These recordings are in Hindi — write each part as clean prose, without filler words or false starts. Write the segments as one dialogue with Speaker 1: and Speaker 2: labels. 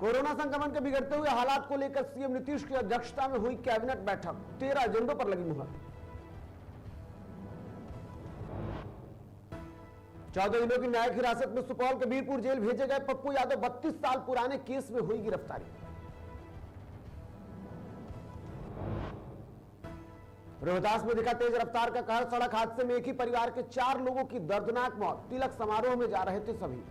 Speaker 1: कोरोना संक्रमण के बिगड़ते हुए हालात को लेकर सीएम नीतीश की अध्यक्षता में हुई कैबिनेट बैठक, 13 एजेंडों पर लगी मुहर। 14 दिनों की न्यायिक हिरासत में सुपौल के बीरपुर जेल भेजे गए पप्पू यादव 32 साल पुराने केस में हुई गिरफ्तारी। रोहतास में दिखा तेज रफ्तार का कहर, सड़क हादसे में एक ही परिवार के 4 लोगों की दर्दनाक मौत, तिलक समारोह में जा रहे थे सभी।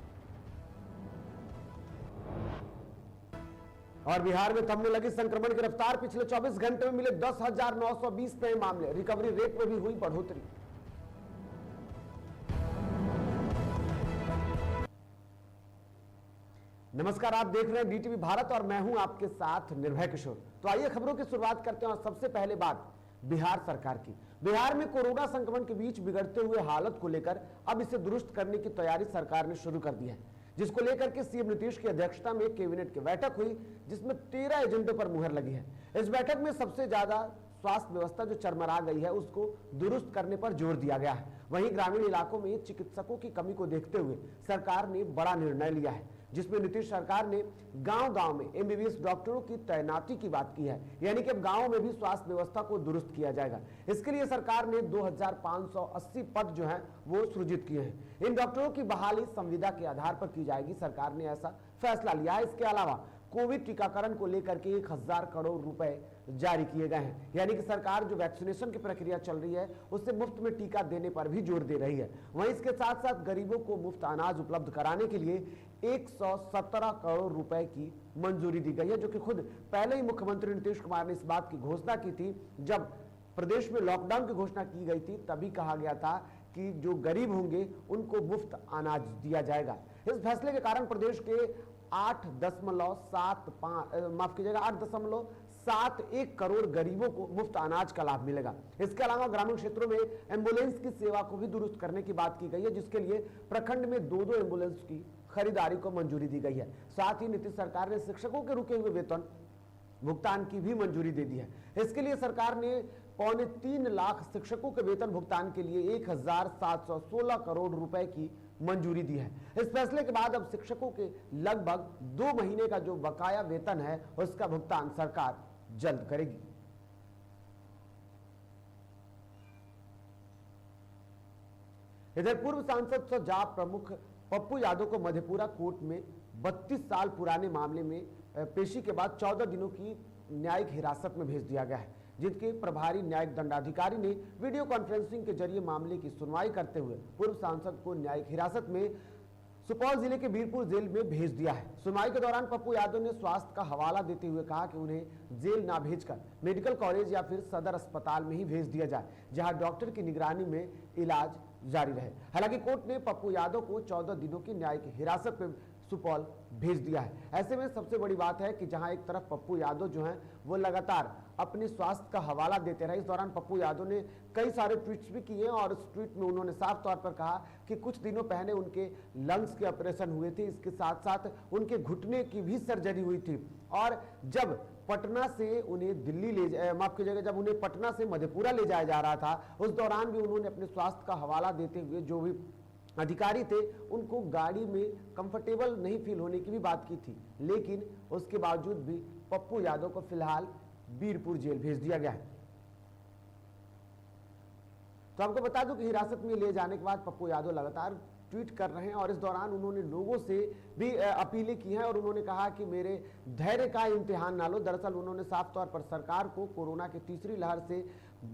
Speaker 1: और बिहार में थमने लगी संक्रमण की रफ्तार, पिछले 24 घंटे में मिले 10,920 नए मामले, रिकवरी रेट में भी हुई बढ़ोतरी। नमस्कार, आप देख रहे हैं डीटीवी भारत और मैं हूं आपके साथ निर्भय किशोर। तो आइए खबरों की शुरुआत करते हैं और सबसे पहले बात बिहार सरकार की। बिहार में कोरोना संक्रमण के बीच बिगड़ते हुए हालत को लेकर अब इसे दुरुस्त करने की तैयारी सरकार ने शुरू कर दी है, जिसको लेकर के सीएम नीतीश की अध्यक्षता में कैबिनेट की बैठक हुई, जिसमें 13 एजेंडों पर मुहर लगी है। इस बैठक में सबसे ज्यादा स्वास्थ्य व्यवस्था जो चरमरा गई है उसको दुरुस्त करने पर जोर दिया गया है। वहीं ग्रामीण इलाकों में चिकित्सकों की कमी को देखते हुए सरकार ने बड़ा निर्णय लिया है, जिसमें नीतीश सरकार ने गांव-गांव में एमबीबीएस डॉक्टरों की तैनाती की बात की है, यानी कि अब गांव में भी स्वास्थ्य व्यवस्था को दुरुस्त किया जाएगा। इसके लिए सरकार ने 2580 पद जो हैं वो सृजित किए हैं। इन डॉक्टरों की बहाली संविदा के आधार पर की जाएगी, सरकार ने ऐसा फैसला लिया है। इसके अलावा कोविड टीकाकरण को लेकर के 1000 करोड़ रुपए जारी किए गए हैं, यानी कि सरकार जो वैक्सीनेशन की प्रक्रिया चल रही है उससे मुफ्त में टीका देने पर भी जोर दे रही है। वहीं इसके साथ साथ गरीबों को मुफ्त अनाज उपलब्ध कराने के लिए 117 करोड़ रुपए की मंजूरी दी गई है, जो कि खुद पहले ही मुख्यमंत्री नीतीश कुमार ने इस बात की घोषणा की थी। जब प्रदेश में लॉकडाउन की घोषणा की गई थी तभी कहा गया था कि जो गरीब होंगे उनको मुफ्त अनाज दिया जाएगा। इस फैसले के कारण प्रदेश के 8.71 करोड़ गरीबों को मुफ्त अनाज का लाभ मिलेगा। इसके अलावा ग्रामीण क्षेत्रों में एम्बुलेंस की सेवा को भी दुरुस्त करने की बात की गई है, जिसके लिए प्रखंड में 2-2 एम्बुलेंस की खरीदारी को मंजूरी दी गई है। साथ ही नीतीश सरकार ने शिक्षकों के रुके हुए वेतन भुगतान की भी मंजूरी दे दी है। इसके लिए सरकार ने 3.25 लाख शिक्षकों के वेतन भुगतान के लिए 1716 करोड़ रुपए की मंजूरी दी है। इस फैसले के बाद अब शिक्षकों के लगभग 2 महीने का जो बकाया वेतन है उसका भुगतान सरकार जल्द करेगी। इधर पूर्व सांसद सह जाप प्रमुख पप्पू यादव को मधेपुरा कोर्ट में 32 साल पुराने मामले में पेशी के बाद 14 दिनों की न्यायिक हिरासत में भेज दिया गया है, जिनके प्रभारी न्यायिक दंडाधिकारी ने वीडियो कॉन्फ्रेंसिंग के जरिए मामले की सुनवाई करते हुए पूर्व सांसद को न्यायिक हिरासत में सुपौल जिले के बीरपुर जेल में भेज दिया है। सुनवाई के दौरान पप्पू यादव ने स्वास्थ्य का हवाला देते हुए कहा कि उन्हें जेल ना भेजकर मेडिकल कॉलेज या फिर सदर अस्पताल में ही भेज दिया जाए, जहां डॉक्टर की निगरानी में इलाज जारी रहे। हालांकि कोर्ट ने पप्पू यादव को 14 दिनों की न्यायिक हिरासत में सुपौल भेज दिया है। ऐसे में सबसे बड़ी बात है कि जहां एक तरफ पप्पू यादव जो हैं वो लगातार अपने स्वास्थ्य का हवाला देते रहे। इस दौरान पप्पू यादव ने कई सारे ट्वीट्स भी किए और उस ट्वीट में उन्होंने साफ तौर पर कहा कि कुछ दिनों पहले उनके लंग्स के ऑपरेशन हुए थे, इसके साथ साथ उनके घुटने की भी सर्जरी हुई थी। और जब पटना से उन्हें जब उन्हें पटना से मधेपुरा ले जाया जा रहा था, उस दौरान भी उन्होंने अपने स्वास्थ्य का हवाला देते हुए जो भी अधिकारी थे उनको गाड़ी में कंफर्टेबल नहीं फील होने की भी बात की थी। लेकिन उसके बावजूद भी पप्पू यादव को फिलहाल बीरपुर जेल भेज दिया गया है। तो आपको बता दूं कि हिरासत में ले जाने के बाद पप्पू यादव लगातार ट्वीट कर रहे हैं और इस दौरान उन्होंने लोगों से भी अपीलें की हैं और उन्होंने कहा कि मेरे धैर्य का इम्तिहान ना लो। दरअसल उन्होंने साफ तौर पर सरकार को कोरोना की तीसरी लहर से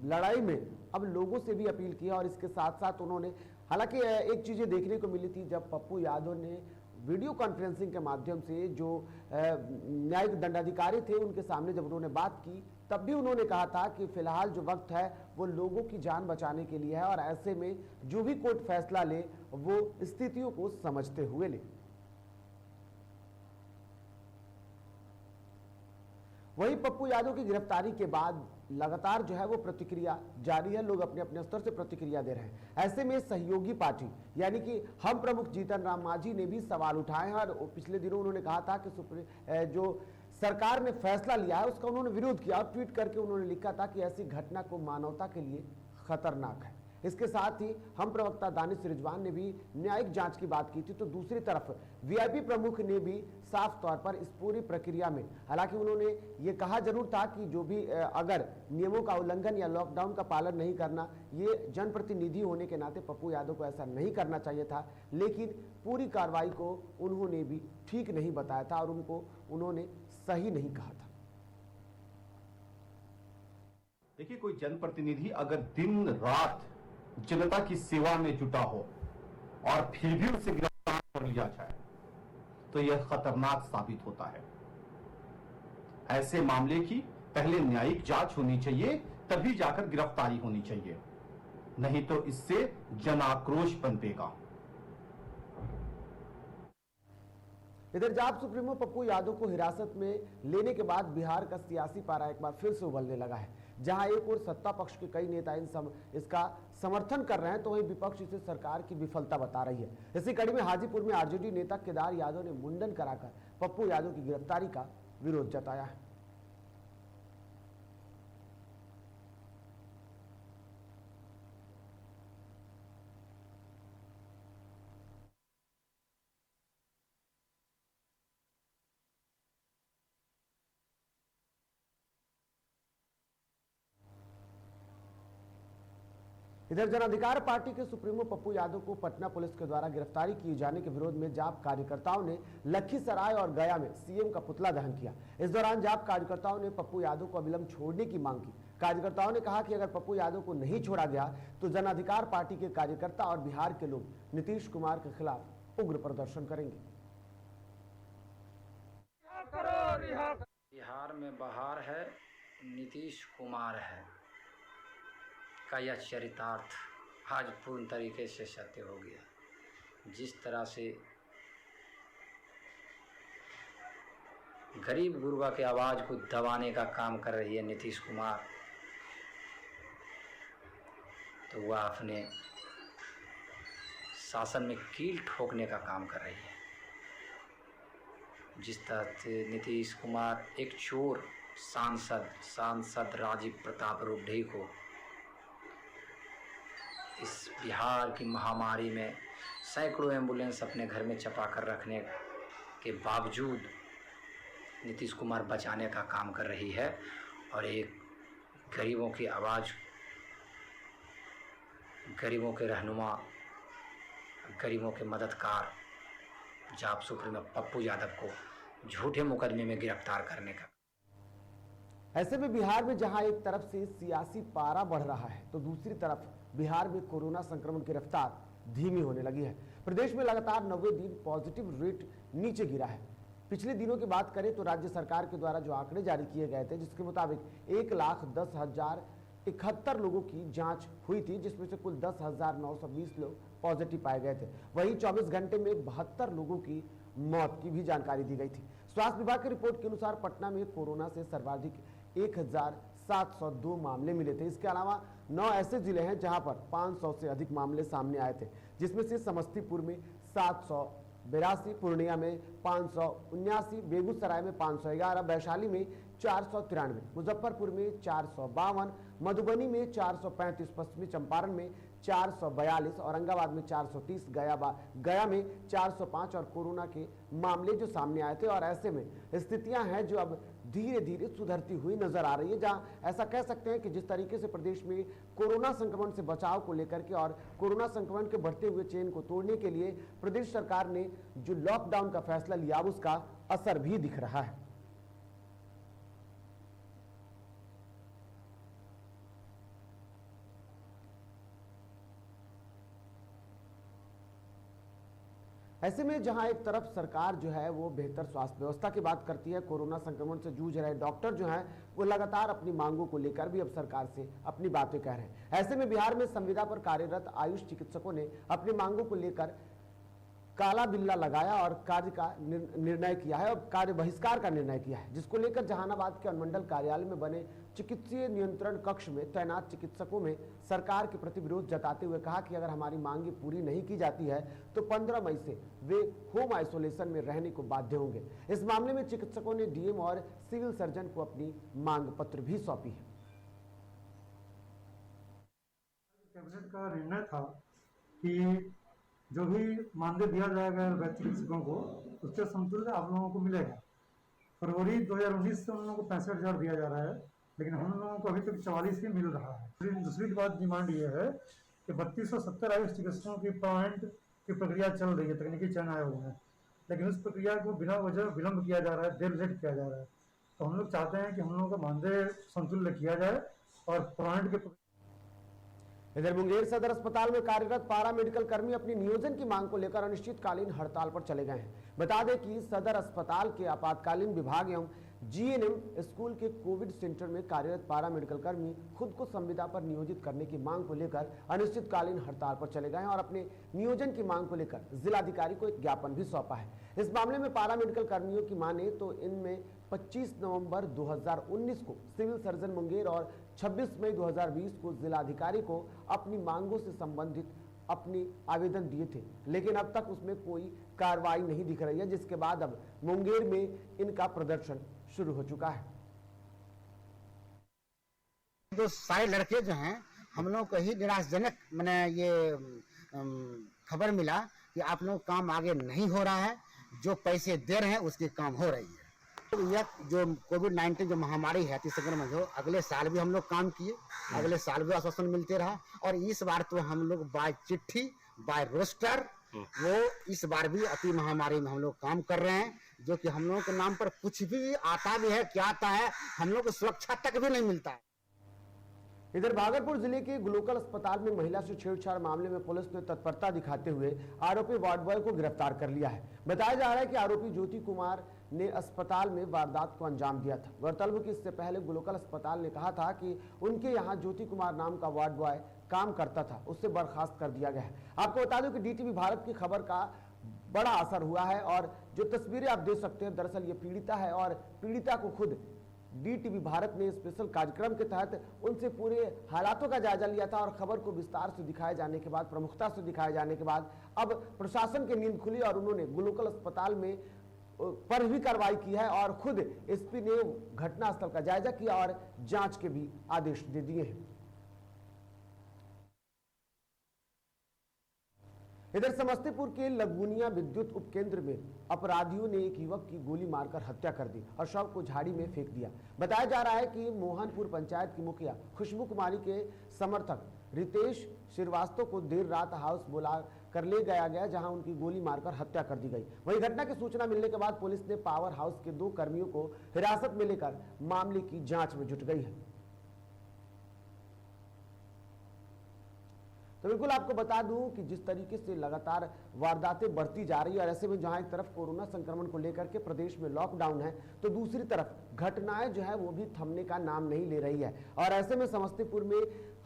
Speaker 1: लड़ाई में अब लोगों से भी अपील की है। और इसके साथ साथ उन्होंने, हालांकि एक चीज़ें देखने को मिली थी, जब पप्पू यादव ने वीडियो कॉन्फ्रेंसिंग के माध्यम से जो न्यायिक दंडाधिकारी थे उनके सामने जब उन्होंने बात की, तब भी उन्होंने कहा था कि फिलहाल जो वक्त है वो लोगों की जान बचाने के लिए है और ऐसे में जो भी कोर्ट फैसला ले वो स्थितियों को समझते हुए ले। वहीं पप्पू यादव की गिरफ्तारी के बाद लगातार जो है वो प्रतिक्रिया जारी है, लोग अपने अपने स्तर से प्रतिक्रिया दे रहे हैं। ऐसे में सहयोगी पार्टी यानी कि हम प्रमुख जीतन राम मांझी ने भी सवाल उठाए हैं और पिछले दिनों उन्होंने कहा था कि जो सरकार ने फैसला लिया है उसका उन्होंने विरोध किया और ट्वीट करके उन्होंने लिखा था कि ऐसी घटना को मानवता के लिए खतरनाक है। इसके साथ ही हम प्रवक्ता दानिश रिजवान ने भी न्यायिक जांच की बात की थी, तो दूसरी तरफ वीआईपी प्रमुख ने भी साफ तौर पर इस पूरी प्रक्रिया में, हालांकि उन्होंने ये कहा जरूर था कि जो भी अगर नियमों का उल्लंघन या लॉकडाउन का पालन नहीं करना, ये जनप्रतिनिधि होने के नाते पप्पू यादव को ऐसा नहीं करना चाहिए था, लेकिन पूरी कार्रवाई को उन्होंने भी ठीक नहीं बताया था और उन्होंने सही नहीं कहा था।
Speaker 2: देखिए, कोई जनप्रतिनिधि अगर दिन रात जनता की सेवा में जुटा हो और फिर भी उसे गिरफ्तार कर लिया जाए तो यह खतरनाक साबित होता है। ऐसे मामले की पहले न्यायिक जांच होनी चाहिए, तभी जाकर गिरफ्तारी होनी चाहिए, नहीं तो इससे जन आक्रोश पनपेगा।
Speaker 1: इधर जाप सुप्रीमो पप्पू यादव को हिरासत में लेने के बाद बिहार का सियासी पारा एक बार फिर से उबलने लगा है। जहां एक और सत्ता पक्ष के कई नेता इसका समर्थन कर रहे हैं, तो वहीं विपक्ष इसे सरकार की विफलता बता रही है। इसी कड़ी में हाजीपुर में आरजेडी नेता केदार यादव ने मुंडन कराकर पप्पू यादव की गिरफ्तारी का विरोध जताया है। इधर जन अधिकार पार्टी के सुप्रीमो पप्पू यादव को पटना पुलिस के द्वारा गिरफ्तारी किए जाने के विरोध में जाप कार्यकर्ताओं ने लखीसराय और गया में सीएम का पुतला दहन किया। इस दौरान जाप कार्यकर्ताओं ने पप्पू यादव को अविलंब छोड़ने की मांग की। कार्यकर्ताओं ने कहा कि अगर पप्पू यादव को नहीं छोड़ा गया तो जन अधिकार पार्टी के कार्यकर्ता और बिहार के लोग नीतीश कुमार के खिलाफ उग्र प्रदर्शन करेंगे।
Speaker 3: बिहार में बहार है, नीतीश कुमार है का यह चरितार्थ आज पूर्ण तरीके से सत्य हो गया। जिस तरह से गरीब गुरबा की आवाज़ को दबाने का काम कर रही है नीतीश कुमार, तो वह अपने शासन में कील ठोकने का काम कर रही है। जिस तरह से नीतीश कुमार एक चोर सांसद राजीव प्रताप रूढ़ी को इस बिहार की महामारी में सैकड़ों एम्बुलेंस अपने घर में छपा कर रखने के बावजूद नीतीश कुमार बचाने का काम कर रही है, और एक गरीबों की आवाज़, गरीबों के रहनुमा, गरीबों के मददगार जाप सुप्रीमो पप्पू यादव को झूठे मुकदमे में गिरफ्तार करने का।
Speaker 1: ऐसे में बिहार में जहां एक तरफ से सियासी पारा बढ़ रहा है, तो दूसरी तरफ बिहार में कोरोना संक्रमण की रफ्तार धीमी होने लगी है। प्रदेश में लगातार 90 दिन पॉजिटिव रेट नीचे गिरा है। पिछले दिनों की बात करें तो राज्य सरकार के द्वारा जो आंकड़े जारी किए गए थे, जिसके मुताबिक 1,10,071 लोगों की जांच हुई थी, जिसमें से कुल 10,920 लोग पॉजिटिव पाए गए थे। वहीं 24 घंटे में 72 लोगों की मौत की भी जानकारी दी गई थी। स्वास्थ्य विभाग की रिपोर्ट के अनुसार पटना में कोरोना से सर्वाधिक 1,702 मामले मिले थे। इसके अलावा 9 ऐसे जिले हैं जहां पर 500 से अधिक मामले सामने आए थे, जिसमें से समस्तीपुर में 782, पूर्णिया में 579, बेगूसराय में 511, वैशाली में 493, मुजफ्फरपुर में 452, मधुबनी में 435, पश्चिमी चंपारण में 442, औरंगाबाद में 430, गया में 405 और कोरोना के मामले जो सामने आए थे। और ऐसे में स्थितियां हैं जो अब धीरे धीरे सुधरती हुई नजर आ रही है, जहां ऐसा कह सकते हैं कि जिस तरीके से प्रदेश में कोरोना संक्रमण से बचाव को लेकर के और कोरोना संक्रमण के बढ़ते हुए चेन को तोड़ने के लिए प्रदेश सरकार ने जो लॉकडाउन का फैसला लिया, उसका असर भी दिख रहा है। ऐसे में जहां एक तरफ सरकार जो है वो बेहतर स्वास्थ्य व्यवस्था की बात करती है, कोरोना संक्रमण से जूझ रहे डॉक्टर जो हैं वो लगातार अपनी मांगों को लेकर भी अब सरकार से अपनी बातें कह रहे हैं। ऐसे में बिहार में संविदा पर कार्यरत आयुष चिकित्सकों ने अपनी मांगों को लेकर काला बिल्ला लगाया और कार्य का निर्णय किया है और कार्य बहिष्कार का निर्णय किया है, जिसको लेकर जहानाबाद के अनुमंडल कार्यालय में बने चिकित्सीय नियंत्रण कक्ष में तैनात चिकित्सकों में सरकार के प्रति विरोध जताते हुए कहा कि अगर हमारी मांगे पूरी नहीं की जाती है तो 15 मई से वे होम आइसोलेशन में रहने को बाध्य होंगे। इस मामले में चिकित्सकों ने डीएम और सिविल सर्जन को अपनी मांग पत्र भी सौंपी है।
Speaker 4: कैबिनेट का निर्णय था कि जो भी मानदेय दिया जाएगा वैद्य चिकित्सकों को उसके समतुल्य आप लोगों को मिलेगा। फरवरी 2019 से उन लोगों को 65,000 दिया जा रहा है, लेकिन हम लोगों को अभी तक 44 ही मिल रहा है। दूसरी बात डिमांड ये है कि 3270 आयुष चिकित्सकों की अपॉइंटमेंट की प्रक्रिया चल रही है तकनीकी चयन आयोग में, लेकिन उस प्रक्रिया को बिना वजह विलंब किया जा रहा है, देर लेट किया जा रहा है। तो हम लोग चाहते हैं कि हम लोगों का मानदेय संतुल्य किया जाए और अपॉइंटमेंट के।
Speaker 1: इधर मुंगेर सदर अस्पताल में कार्यरत पारा मेडिकल कर्मी अपनी नियोजन की मांग को लेकर अनिश्चितकालीन हड़ताल पर चले गए हैं। बता दें कि सदर अस्पताल के आपातकालीन विभाग एवं जीएनएम स्कूल के कोविड सेंटर में कार्यरत पारा मेडिकल कर्मी खुद को संविदा पर नियोजित करने की मांग को लेकर अनिश्चितकालीन हड़ताल पर चले गए हैं और अपने नियोजन की मांग को लेकर जिलाधिकारी को एक ज्ञापन भी सौंपा है। इस मामले में पारा मेडिकल कर्मियों की माने तो इनमें 25 नवंबर 2019 को सिविल सर्जन मुंगेर और 26 मई 2020 को जिलाधिकारी को अपनी मांगों से संबंधित अपने आवेदन दिए थे, लेकिन अब तक उसमें कोई कार्रवाई नहीं दिख रही है, जिसके बाद अब मुंगेर में इनका प्रदर्शन शुरू हो चुका है।
Speaker 5: जो सारे लड़के जो हैं हम लोग को ही निराशजनक मैंने ये खबर मिला कि आप लोग काम आगे नहीं हो रहा है, जो पैसे दे रहे हैं उसकी काम हो रही है। तो यह जो कोविड-19 जो महामारी है संक्रमण जो अगले साल भी हम लोग काम किए, अगले साल भी आश्वासन मिलते रहा और इस बार तो हम लोग बाय चिट्ठी बाय रोस्टर वो इस बार भी अति महामारी में हम लोग काम कर रहे हैं, जो कि हम लोगों के नाम पर कुछ भी आता भी है, क्या आता है, हम लोग को सुरक्षा तक भी नहीं मिलता है।
Speaker 1: इधर भागलपुर जिले के ग्लोकल अस्पताल में महिला से छेड़छाड़ मामले में पुलिस ने तत्परता दिखाते हुए आरोपी वार्ड बॉय को गिरफ्तार कर लिया है। बताया जा रहा है कि आरोपी ज्योति कुमार ने अस्पताल में वारदात को अंजाम दिया था। गौरतलब कि इससे पहले ग्लोकल अस्पताल ने कहा था कि उनके यहां ज्योति कुमार नाम का वार्ड बॉय काम करता था, उससे बर्खास्त कर दिया गया है। आपको बता दूं कि डीटीवी भारत की खबर का बड़ा असर हुआ है और जो तस्वीरें आप देख सकते हैं, दरअसल ये पीड़िता है और पीड़िता को खुद डीटीवी भारत ने स्पेशल कार्यक्रम के तहत उनसे पूरे हालातों का जायजा लिया था और खबर को विस्तार से दिखाए जाने के बाद, प्रमुखता से दिखाए जाने के बाद अब प्रशासन की नींद खुली और उन्होंने ग्लोकल अस्पताल में पर भी कार्रवाई की है और खुद एसपी ने घटनास्थल का जायजा किया और जांच के भी आदेश दे दिए हैं। इधर समस्तीपुर के लगुनिया विद्युत उपकेंद्र में अपराधियों ने एक युवक की गोली मारकर हत्या कर दी और शव को झाड़ी में फेंक दिया। बताया जा रहा है कि मोहनपुर पंचायत की मुखिया खुशबू कुमारी के समर्थक रितेश श्रीवास्तव को देर रात हाउस बुला कर ले गया जहां उनकी गोली मारकर हत्या कर दी गई। वहीं घटना की सूचना मिलने के बाद पुलिस ने पावर हाउस के 2 कर्मियों को हिरासत में लेकर मामले की जांच में जुट गई है। तो बिल्कुल आपको बता दूं कि जिस तरीके से लगातार वारदातें बढ़ती जा रही है और ऐसे में जहां एक तरफ कोरोना संक्रमण को लेकर के प्रदेश में लॉकडाउन है, तो दूसरी तरफ घटनाएं जो है वो भी थमने का नाम नहीं ले रही है। और ऐसे में समस्तीपुर में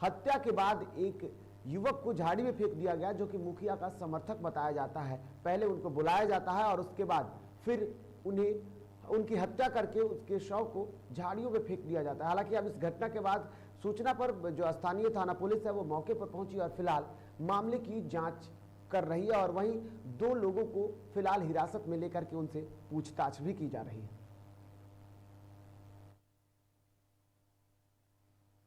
Speaker 1: हत्या के बाद एक युवक को झाड़ी में फेंक दिया गया, जो कि मुखिया का समर्थक बताया जाता है। पहले उनको बुलाया जाता है और उसके बाद फिर उन्हें उनकी हत्या करके उसके शव को झाड़ियों में फेंक दिया जाता है। हालांकि अब इस घटना के बाद सूचना पर जो स्थानीय थाना पुलिस है वो मौके पर पहुंची और फिलहाल मामले की जांच कर रही है और वहीं 2 लोगों को फिलहाल हिरासत में लेकर के उनसे पूछताछ भी की जा रही है।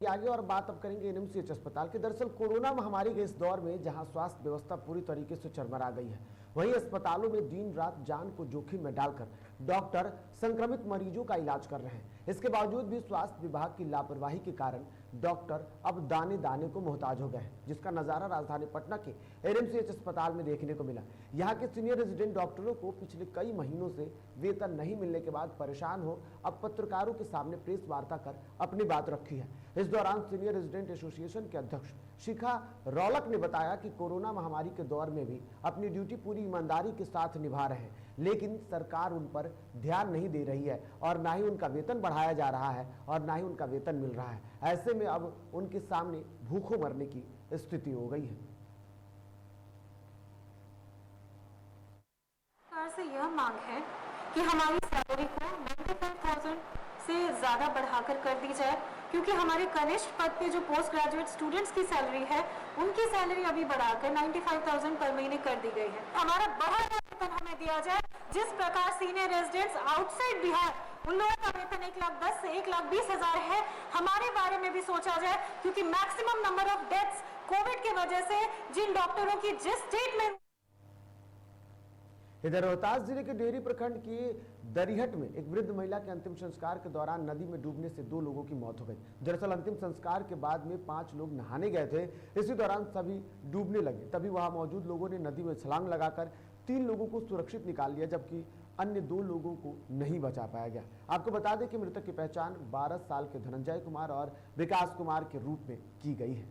Speaker 1: आगे और बात अब करेंगे एनएमसीएच अस्पताल के। दरअसल कोरोना महामारी के इस दौर में जहां स्वास्थ्य व्यवस्था पूरी तरीके से चरमरा गई है, वहीं अस्पतालों में दिन रात जान को जोखिम में डालकर डॉक्टर संक्रमित मरीजों का इलाज कर रहे हैं। इसके बावजूद भी स्वास्थ्य विभाग की लापरवाही के कारण डॉक्टर अब दाने दाने को मोहताज हो गए हैं, जिसका नजारा राजधानी पटना के एनएमसीएच अस्पताल में देखने को मिला। यहाँ के सीनियर रेजिडेंट डॉक्टरों को पिछले कई महीनों से वेतन नहीं मिलने के बाद परेशान हो अब पत्रकारों के सामने प्रेस वार्ता कर अपनी बात रखी है। इस दौरान सीनियर रेजिडेंट एसोसिएशन के अध्यक्ष शिखा रौलक ने बताया कि कोरोना महामारी के दौर में भी अपनी ड्यूटी पूरी ईमानदारी के साथ निभा रहे हैं, लेकिन सरकार उन पर ध्यान नहीं दे रही है और ना ही उनका वेतन बढ़ाया जा रहा है और ना ही उनका वेतन मिल रहा है। ऐसे में अब उनके सामने भूखों मरने की स्थिति हो गई है।
Speaker 6: सरकार से यह मांग है कि हमारी सैलरी को 95,000 से ज़्यादा बढ़ाकर कर दी जाए, क्योंकि हमारे कनिष्ठ पद पे जो पोस्ट ग्रेजुएट स्टूडेंट्स की सैलरी है उनकी सैलरी अभी बढ़ाकर 95,000 पर महीने कर दी गई है। हमारा बहुत वेतन हमें दिया जाए, जिस प्रकार सीनियर रेजिडेंट्स आउटसाइड बिहार उन लोगों का वेतन 1,10,000 से 1,20,000 है, हमारे बारे में भी सोचा जाए, क्योंकि maximum number of deaths Covid वजह से जिन डॉक्टरों की जिस स्टेट में
Speaker 1: इधर रोहतास जिले के डेहरी प्रखंड के दरिहट में एक वृद्ध महिला के अंतिम संस्कार के दौरान नदी में डूबने से 2 लोगों की मौत हो गई। दरअसल अंतिम संस्कार के बाद में 5 लोग नहाने गए थे। इसी दौरान सभी डूबने लगे, तभी वहां मौजूद लोगों ने नदी में छलांग लगाकर 3 लोगों को सुरक्षित निकाल लिया, जबकि अन्य 2 लोगों को नहीं बचा पाया गया। आपको बता दें कि मृतक की पहचान 12 साल के धनंजय कुमार और विकास कुमार के रूप में की गई है।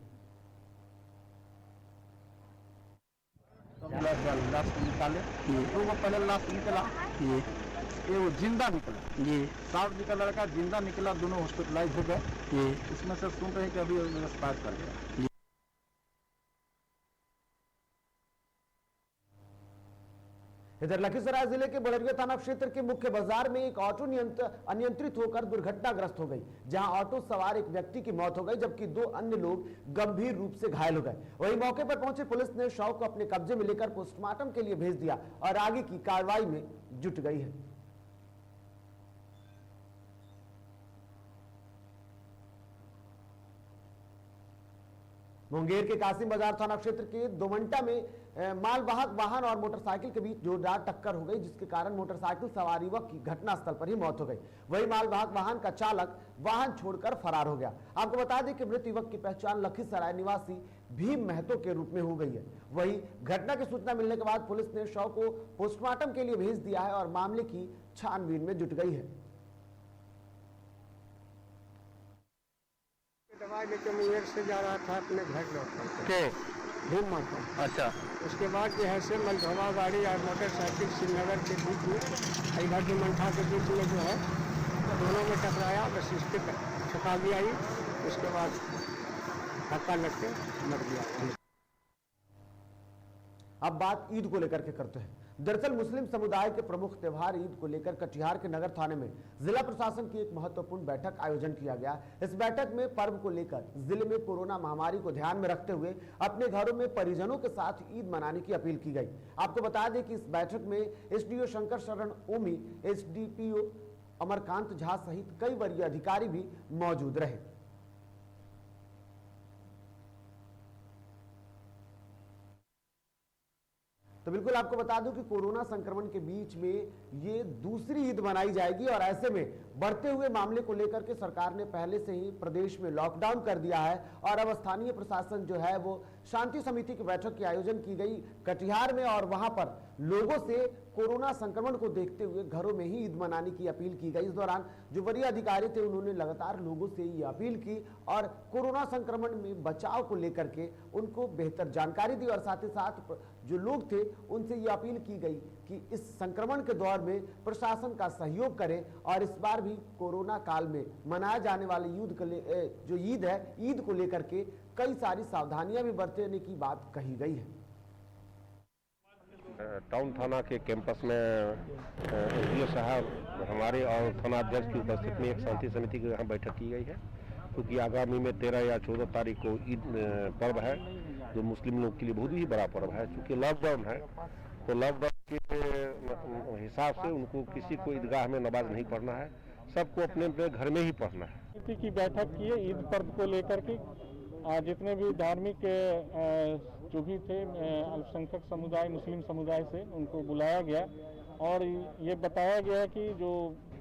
Speaker 7: लाश निकाले तो वो पहले लाश निकला, ये वो जिंदा निकला, ये साफ निकला, लड़का जिंदा निकला, दोनों हॉस्पिटलाइज हो गए। इसमें से सुन रहे हैं कि अभी एक्सपायर कर गया।
Speaker 1: इधर लखीसराय जिले के बड़रिया थाना क्षेत्र के मुख्य बाजार में एक ऑटो अनियंत्रित होकर दुर्घटनाग्रस्त हो गई, जहां ऑटो सवार एक व्यक्ति की मौत हो गई, जबकि 2 अन्य लोग गंभीर रूप से घायल हो गए। वहीं मौके पर पहुंचे पुलिस ने शव को अपने कब्जे में लेकर पोस्टमार्टम के लिए भेज दिया और आगे की कार्रवाई में जुट गई है। मुंगेर के कासिम बाजार थाना क्षेत्र के दोमंटा में मालवाहक वाहन और मोटरसाइकिल के बीच जोरदार टक्कर हो गई, जिसके कारण मोटरसाइकिल सवार युवक की घटनास्थल पर ही मौत हो गई। वहीं मालवाहक वाहन का चालक वाहन छोड़कर फरार हो गया। आपको बता दें कि मृत युवक की पहचान लखीसराय निवासी भीम महतो के रूप में हो गई है। वहीं घटना की सूचना मिलने के बाद पुलिस ने शव को पोस्टमार्टम के लिए भेज दिया है और मामले की छानबीन में जुट गई है।
Speaker 8: दवाई लेके मुंगेर से जा रहा था अपने घर लौट के भीम महतो।
Speaker 7: अच्छा,
Speaker 8: उसके बाद जो है से मलधवा गाड़ी और मोटरसाइकिल श्रीनगर के बीच में इधर डुमंठा के बीच में जो है दोनों में टकराया, बस इसके छका भी आई, उसके बाद धक्का लग के मर गया।
Speaker 1: अब बात ईद को लेकर के करते हैं। दरअसल मुस्लिम समुदाय के प्रमुख त्योहार ईद को लेकर कटिहार के नगर थाने में जिला प्रशासन की एक महत्वपूर्ण बैठक आयोजन किया गया। इस बैठक में पर्व को लेकर जिले में कोरोना महामारी को ध्यान में रखते हुए अपने घरों में परिजनों के साथ ईद मनाने की अपील की गई। आपको बता दें कि इस बैठक में एसडीओ शंकर शरण ओमी, एसडीपीओ अमरकांत झा सहित कई वरीय अधिकारी भी मौजूद रहे। तो बिल्कुल आपको बता दूं कि कोरोना संक्रमण के बीच में ये दूसरी ईद मनाई जाएगी और ऐसे में बढ़ते हुए मामले को लेकर के सरकार ने पहले से ही प्रदेश में लॉकडाउन कर दिया है और अब स्थानीय प्रशासन जो है वो शांति समिति की बैठक के आयोजन की गई कटिहार में और वहां पर लोगों से कोरोना संक्रमण को देखते हुए घरों में ही ईद मनाने की अपील की गई। इस दौरान जो वरीय अधिकारी थे उन्होंने लगातार लोगों से ये अपील की और कोरोना संक्रमण में बचाव को लेकर के उनको बेहतर जानकारी दी और साथ ही साथ जो लोग थे उनसे ये अपील की गई कि इस संक्रमण के दौर में प्रशासन का सहयोग करें और इस बार भी कोरोना काल में मनाए जाने वाले जो ईद है, ईद को लेकर के कई सारी सावधानियां भी बरतने की बात कही गई है।
Speaker 9: टाउन थाना के कैंपस में एसडीओ साहब हमारे और थाना अध्यक्ष की उपस्थिति में एक शांति समिति की यहाँ बैठक की गई है, क्योंकि आगामी में 13 या 14 तारीख को ईद पर्व है जो मुस्लिम लोग के लिए बहुत ही बड़ा पर्व है। चूँकि लॉकडाउन है तो लॉकडाउन के हिसाब से उनको किसी को ईदगाह में नमाज नहीं पढ़ना है, सबको अपने अपने घर में ही पढ़ना है।
Speaker 10: समिति की बैठक की है ईद पर्व को लेकर के, जितने भी धार्मिक जो भी थे अल्पसंख्यक समुदाय मुस्लिम समुदाय से उनको बुलाया गया और ये बताया गया कि जो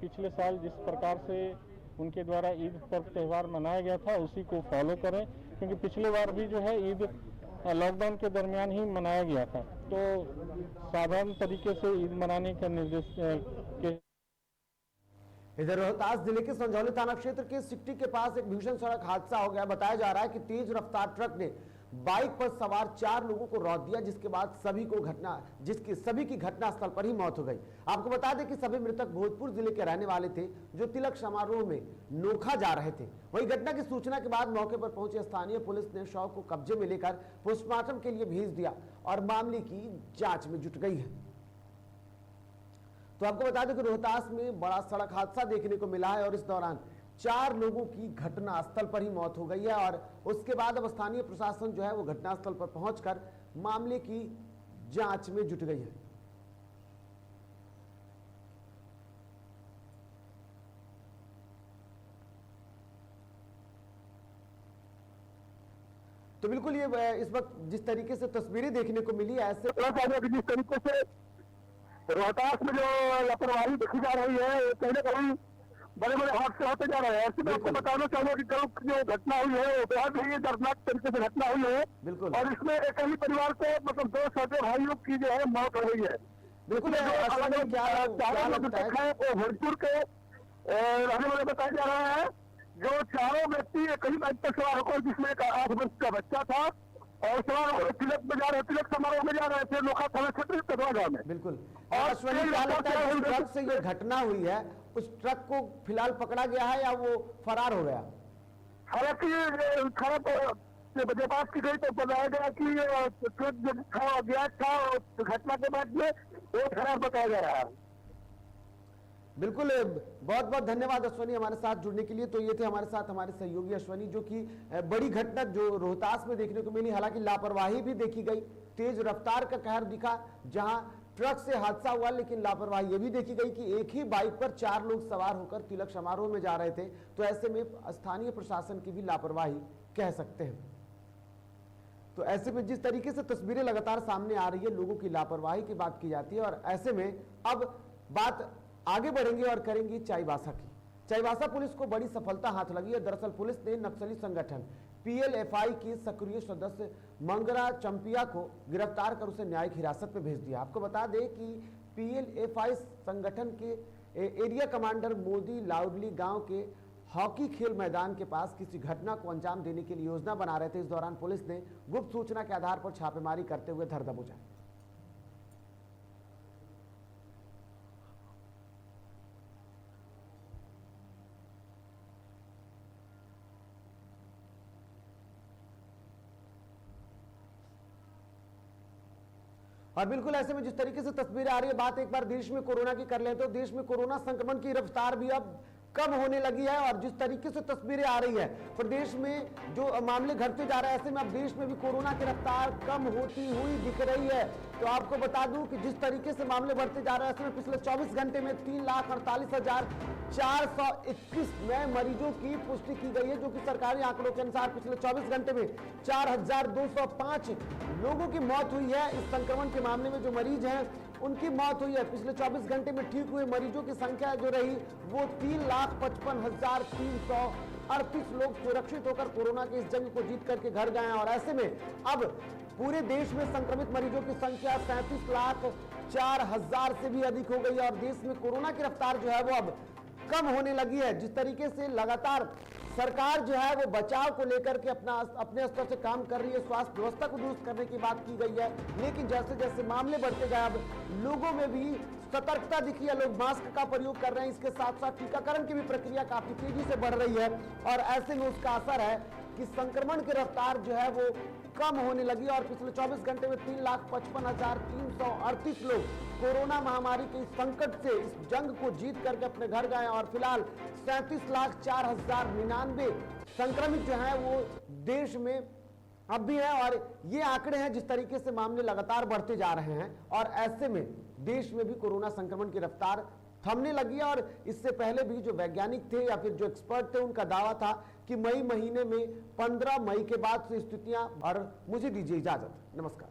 Speaker 10: पिछले साल जिस प्रकार से उनके द्वारा ईद पर्व त्यौहार मनाया गया था उसी को फॉलो करें, क्योंकि पिछले बार भी जो है ईद लॉकडाउन के दरमियान ही मनाया गया था। तो साधारण तरीके से ईद मनाने का निर्देश के
Speaker 1: इधर रोहतास जिले के संझौली थाना क्षेत्र के सिकटी के पास एक भीषण सड़क हादसा हो गया। बताया जा रहा है कि तेज रफ्तार ट्रक ने बाइक पर सवार 4 लोगों को रौंद दिया, जिसके बाद सभी की घटनास्थल पर ही मौत हो गई। आपको बता दें कि सभी मृतक भोजपुर जिले के रहने वाले थे जो तिलक समारोह में नोखा जा रहे थे। वहीं घटना की सूचना के बाद मौके पर पहुंचे स्थानीय पुलिस ने शव को कब्जे में लेकर पोस्टमार्टम के लिए भेज दिया और मामले की जांच में जुट गई है। तो आपको बता दें कि रोहतास में बड़ा सड़क हादसा देखने को मिला है और इस दौरान 4 लोगों की घटनास्थल पर ही मौत हो गई है और उसके बाद अब स्थानीय प्रशासन जो है वो घटनास्थल पर पहुंचकर मामले की जांच में जुट गई है। तो बिल्कुल ये इस वक्त जिस तरीके से तस्वीरें देखने को मिली ऐसे
Speaker 11: जिस तरीके से रोहतास में जो लापरवाही देखी जा रही है कहीं ना कहीं बड़े बड़े हादसे होते जा रहे हैं। ऐसे में आपको बताना चाहूंगा कि कल जो घटना हुई है वो बेहद ही दर्दनाक तरीके से घटना हुई है
Speaker 1: बिल्कुल,
Speaker 11: और इसमें एक ही परिवार को मतलब 2 छोटे भाइयों की जो है मौत हो गई है।
Speaker 1: बिल्कुल
Speaker 11: चारों मृतक है वो हरपुर के रहने वाले बताया जा रहा है। जो चारों व्यक्ति कहीं बाइक पर सवार होकर जिसमें एक 8 वर्ष का बच्चा था और सवार तिलक में जा रहे तिलक समारोह में जा रहे थे लोखा थाना क्षेत्र कदवा गाँव में।
Speaker 1: बिल्कुल, और ट्रक से ये घटना हुई है उस ट्रक को फिलहाल पकड़ा गया है या वो फरार हो गया?
Speaker 11: हालांकि थाना पर पास की गई तो बताया गया कि ट्रक जो था अज्ञात था घटना के बाद में वो फरार बताया जा रहा है।
Speaker 1: बिल्कुल, बहुत बहुत धन्यवाद अश्वनी हमारे साथ जुड़ने के लिए। तो ये थे हमारे साथ हमारे सहयोगी अश्वनी, जो कि बड़ी घटना जो रोहतास में देखने को मिली। हालांकि लापरवाही भी देखी गई, तेज रफ्तार का कहर दिखा जहां ट्रक से हादसा हुआ, लेकिन लापरवाही ये भी देखी गई कि एक ही बाइक पर 4 लोग सवार होकर तिलक समारोह में जा रहे थे। तो ऐसे में स्थानीय प्रशासन की भी लापरवाही कह सकते हैं। तो ऐसे में जिस तरीके से तस्वीरें लगातार सामने आ रही है, लोगों की लापरवाही की बात की जाती है, और ऐसे में अब बात आगे बढ़ेंगे और करेंगे चाईबासा की। चाईबासा पुलिस को बड़ी सफलता हाथ लगी है। दरअसल पुलिस ने नक्सली संगठन PLFI के सक्रिय सदस्य मंगरा चंपिया को गिरफ्तार कर उसे न्यायिक हिरासत में भेज दिया। आपको बता दें कि PLFI संगठन के एरिया कमांडर मोदी लाउडली गांव के हॉकी खेल मैदान के पास किसी घटना को अंजाम देने के लिए योजना बना रहे थे। इस दौरान पुलिस ने गुप्त सूचना के आधार पर छापेमारी करते हुए धर दबोचा। और बिल्कुल ऐसे में जिस तरीके से तस्वीरें आ रही है, बात एक बार देश में कोरोना की कर ले तो देश में कोरोना संक्रमण की रफ्तार भी अब कम होने लगी है। और जिस तरीके से तस्वीरें आ रही है, प्रदेश में जो मामले घटते जा रहे हैं, ऐसे में अब देश में भी कोरोना की रफ्तार कम होती हुई दिख रही है। तो आपको बता दूं कि जिस तरीके से मामले बढ़ते जा रहे हैं, इसमें पिछले 24 घंटे में 3,48,421 नए मरीजों की पुष्टि की गई है, जो कि सरकारी आंकड़ों के अनुसार पिछले 24 घंटे में 4,205 लोगों की मौत हुई है। इस संक्रमण के मामले में जो मरीज हैं उनकी मौत हुई है। पिछले 24 घंटे में ठीक हुए मरीजों की संख्या जो रही वो 3,55,338 लोग सुरक्षित होकर कोरोना के इस जंग को जीत करके घर गए हैं। और ऐसे में अब पूरे देश में संक्रमित मरीजों की संख्या 37,04,000 से भी अधिक हो गई है। और देश में कोरोना की रफ्तार जो है वो अब कम होने लगी है। जिस तरीके से लगातार सरकार जो है वो बचाव को लेकर के अपने स्तर से काम कर रही है, स्वास्थ्य व्यवस्था को दुरुस्त करने की बात की गई है, लेकिन जैसे जैसे मामले बढ़ते गए अब लोगों में भी सतर्कता दिखी है। लोग मास्क का प्रयोग कर रहे हैं, इसके साथ साथ टीकाकरण की भी प्रक्रिया काफी तेजी से बढ़ रही है। और ऐसे में उसका असर है कि संक्रमण की रफ्तार जो है वो कम होने लगी। और पिछले 24 घंटे में 3,55,338 लोग कोरोना महामारी के इस संकट से, इस जंग को जीत करके अपने घर गए। और फिलहाल 37,04,099 संक्रमित जो हैं वो देश में अब भी है। और ये आंकड़े हैं जिस तरीके से मामले लगातार बढ़ते जा रहे हैं। और ऐसे में देश में भी कोरोना संक्रमण की रफ्तार थमने लगी है। और इससे पहले भी जो वैज्ञानिक थे या फिर जो एक्सपर्ट थे, उनका दावा था कि मई महीने में 15 मई के बाद से स्थितियां। और मुझे दीजिए इजाजत, नमस्कार।